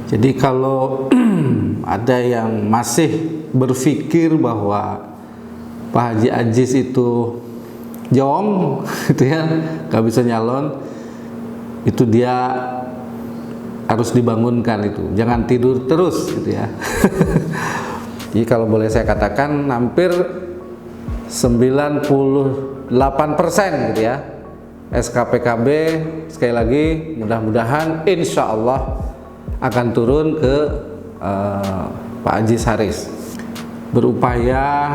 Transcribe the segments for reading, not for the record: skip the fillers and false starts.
Jadi kalau ada yang masih berpikir bahwa Pak Haji Aziz itu jong, gitu ya, nggak bisa nyalon, itu dia harus dibangunkan itu, jangan tidur terus, gitu ya. Jadi kalau boleh saya katakan hampir 98% gitu ya, SKPKB sekali lagi mudah-mudahan insya Allah akan turun ke Pak Aziz Haris, berupaya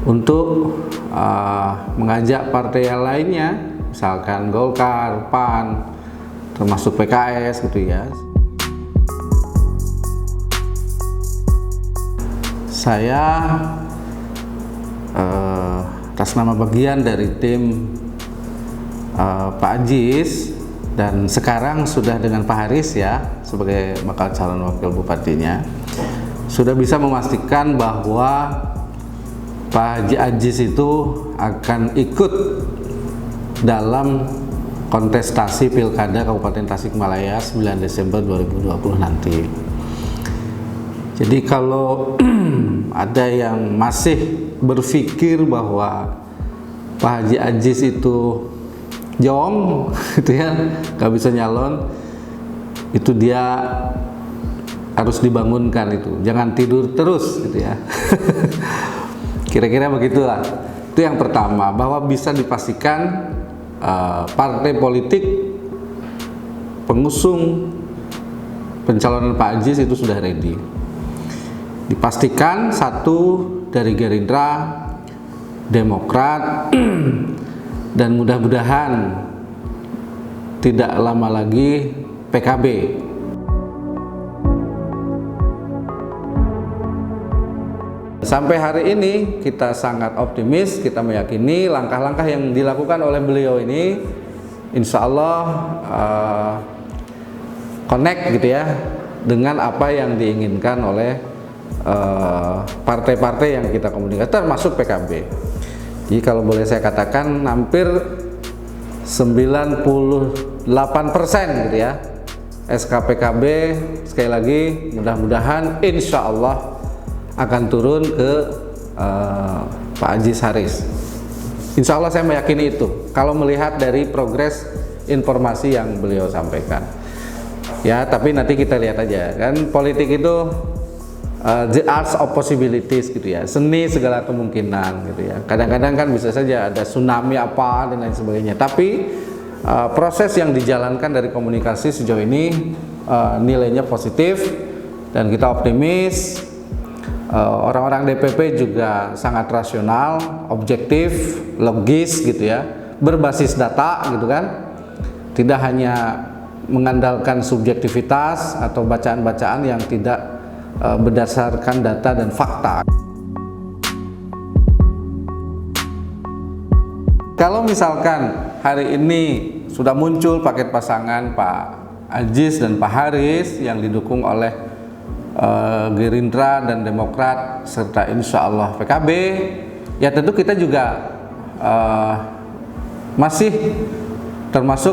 untuk mengajak partai yang lainnya, misalkan Golkar, PAN, termasuk PKS gitu ya. Saya atas nama bagian dari tim Pak Aziz, dan sekarang sudah dengan Pak Haris ya sebagai bakal calon wakil bupatinya, sudah bisa memastikan bahwa Pak Haji Aziz itu akan ikut dalam kontestasi Pilkada Kabupaten Tasikmalaya 9 Desember 2020 nanti. Jadi kalau ada yang masih berpikir bahwa Pak Haji Aziz itu jong, gitu ya, nggak bisa nyalon, itu dia harus dibangunkan itu, jangan tidur terus, gitu ya. Kira-kira begitulah. Itu yang pertama, bahwa bisa dipastikan partai politik pengusung pencalonan Pak Aziz itu sudah ready. Dipastikan satu dari Gerindra, Demokrat, dan mudah-mudahan tidak lama lagi PKB. Sampai hari ini kita sangat optimis, kita meyakini langkah-langkah yang dilakukan oleh beliau ini insya Allah connect gitu ya dengan apa yang diinginkan oleh partai-partai yang kita komunikasi, termasuk PKB. Jadi kalau boleh saya katakan hampir 98% gitu ya, SKPKB sekali lagi mudah-mudahan insya Allah akan turun ke Pak Aziz Haris. Insya Allah saya meyakini itu kalau melihat dari progres informasi yang beliau sampaikan ya. Tapi nanti kita lihat aja, kan politik itu the art of possibilities gitu ya, seni segala kemungkinan gitu ya. Kadang-kadang kan bisa saja ada tsunami apa dan lain sebagainya, tapi proses yang dijalankan dari komunikasi sejauh ini nilainya positif dan kita optimis. Orang-orang DPP juga sangat rasional, objektif, logis gitu ya, berbasis data gitu kan, tidak hanya mengandalkan subjektivitas atau bacaan-bacaan yang tidak berdasarkan data dan fakta. Kalau misalkan hari ini sudah muncul paket pasangan Pak Aziz dan Pak Haris yang didukung oleh Gerindra dan Demokrat serta insya Allah PKB, ya tentu kita juga masih termasuk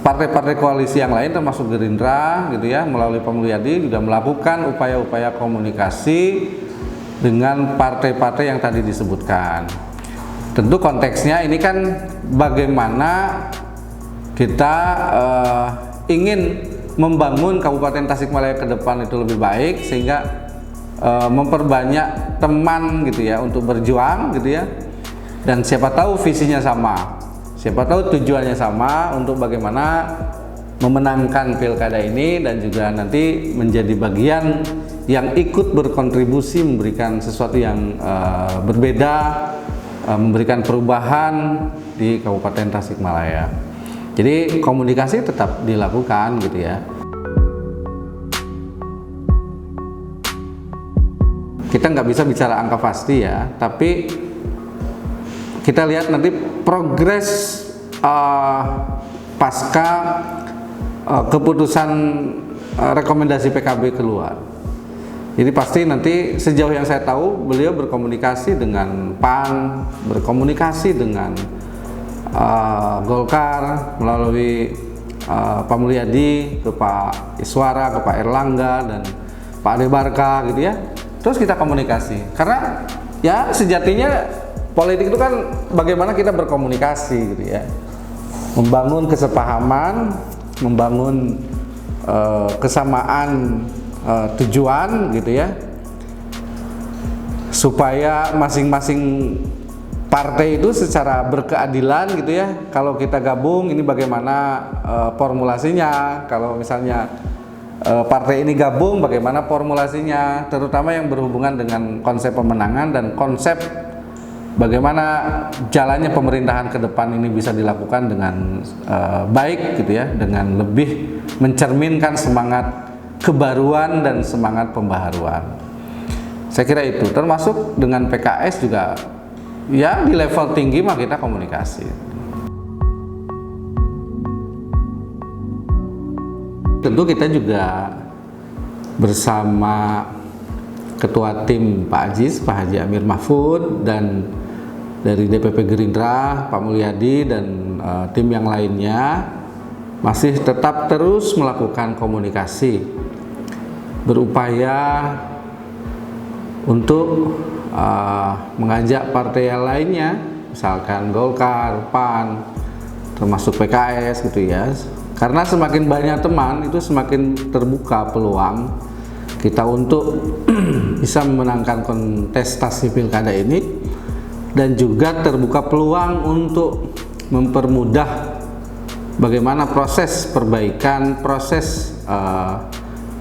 partai-partai koalisi yang lain termasuk Gerindra gitu ya, melalui Pak Mulyadi juga melakukan upaya-upaya komunikasi dengan partai-partai yang tadi disebutkan. Tentu konteksnya ini kan bagaimana kita ingin membangun Kabupaten Tasikmalaya ke depan itu lebih baik, sehingga memperbanyak teman gitu ya untuk berjuang gitu ya, dan siapa tahu visinya sama, siapa tahu tujuannya sama untuk bagaimana memenangkan pilkada ini dan juga nanti menjadi bagian yang ikut berkontribusi memberikan sesuatu yang berbeda, memberikan perubahan di Kabupaten Tasikmalaya. Jadi komunikasi tetap dilakukan gitu ya. Kita nggak bisa bicara angka pasti ya, tapi kita lihat nanti progres pasca keputusan rekomendasi PKB keluar. Jadi pasti nanti sejauh yang saya tahu beliau berkomunikasi dengan PAN, berkomunikasi dengan Golkar melalui Pak Mulyadi, ke Pak Iswara, ke Pak Erlangga dan Pak Ade Barka gitu ya. Terus kita komunikasi. Karena ya sejatinya politik itu kan bagaimana kita berkomunikasi gitu ya. Membangun kesepahaman, membangun kesamaan tujuan gitu ya. Supaya masing-masing partai itu secara berkeadilan gitu ya. Kalau kita gabung ini bagaimana formulasinya, kalau misalnya partai ini gabung bagaimana formulasinya, terutama yang berhubungan dengan konsep pemenangan dan konsep bagaimana jalannya pemerintahan ke depan ini bisa dilakukan dengan baik gitu ya, dengan lebih mencerminkan semangat kebaruan dan semangat pembaharuan. Saya kira itu, termasuk dengan PKS juga ya di level tinggi mah kita komunikasi. Tentu kita juga bersama Ketua Tim Pak Aziz, Pak Haji Amir Mahfud, dan dari DPP Gerindra, Pak Mulyadi dan tim yang lainnya masih tetap terus melakukan komunikasi, berupaya untuk mengajak partai yang lainnya, misalkan Golkar, PAN, termasuk PKS gitu ya. Karena semakin banyak teman itu semakin terbuka peluang kita untuk bisa memenangkan kontestasi pilkada ini, dan juga terbuka peluang untuk mempermudah bagaimana proses perbaikan, proses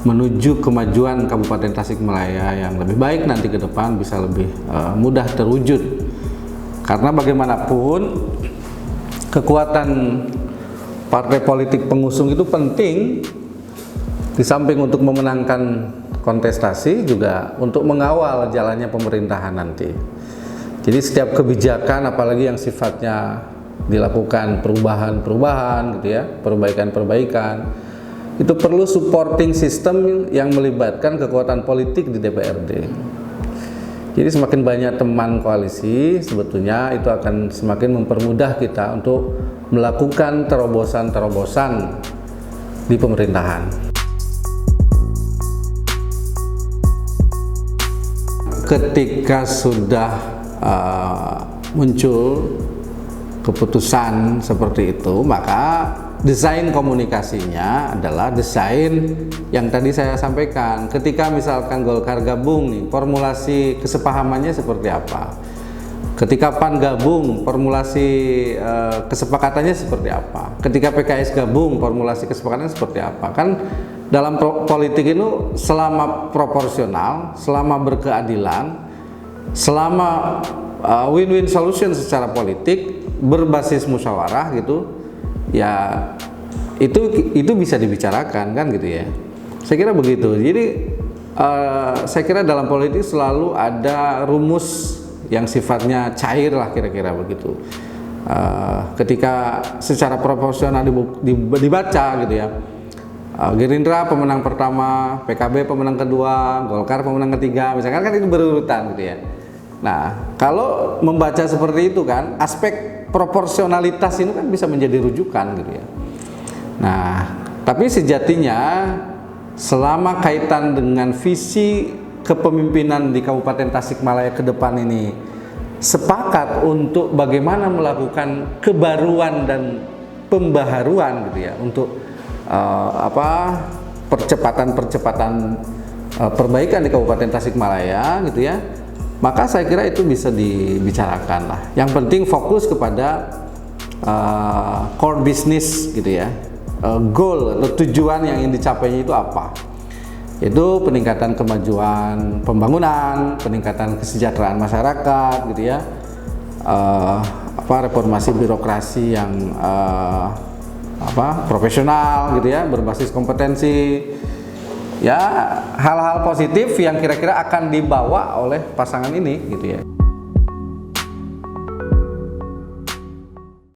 menuju kemajuan Kabupaten Tasikmalaya yang lebih baik nanti ke depan bisa lebih mudah terwujud. Karena bagaimanapun kekuatan partai politik pengusung itu penting, di samping untuk memenangkan kontestasi juga untuk mengawal jalannya pemerintahan nanti. Jadi setiap kebijakan apalagi yang sifatnya dilakukan perubahan-perubahan gitu ya, perbaikan-perbaikan, itu perlu supporting system yang melibatkan kekuatan politik di DPRD. Jadi semakin banyak teman koalisi, sebetulnya itu akan semakin mempermudah kita untuk melakukan terobosan-terobosan di pemerintahan. Ketika sudah muncul keputusan seperti itu, maka desain komunikasinya adalah desain yang tadi saya sampaikan. Ketika misalkan Golkar gabung nih, formulasi kesepahamannya seperti apa? Ketika PAN gabung, formulasi kesepakatannya seperti apa? Ketika PKS gabung, formulasi kesepakatannya seperti apa? Kan dalam politik itu selama proporsional, selama berkeadilan, selama win-win solution secara politik berbasis musyawarah gitu, ya itu bisa dibicarakan kan gitu ya. Saya kira begitu. Jadi saya kira dalam politik selalu ada rumus yang sifatnya cair lah, kira-kira begitu. Ketika secara proporsional dibaca gitu ya, Gerindra pemenang pertama, PKB pemenang kedua, Golkar pemenang ketiga, misalkan kan itu berurutan gitu ya. Nah, kalau membaca seperti itu kan, aspek proporsionalitas ini kan bisa menjadi rujukan gitu ya. Nah, tapi sejatinya selama kaitan dengan visi kepemimpinan di Kabupaten Tasikmalaya ke depan ini sepakat untuk bagaimana melakukan kebaruan dan pembaharuan gitu ya, untuk percepatan perbaikan di Kabupaten Tasikmalaya gitu ya, maka saya kira itu bisa dibicarakan lah. Yang penting fokus kepada core business gitu ya, goal atau tujuan yang ingin dicapainya itu apa, yaitu peningkatan kemajuan pembangunan, peningkatan kesejahteraan masyarakat gitu ya, reformasi birokrasi yang profesional gitu ya, berbasis kompetensi. Ya, hal-hal positif yang kira-kira akan dibawa oleh pasangan ini gitu ya.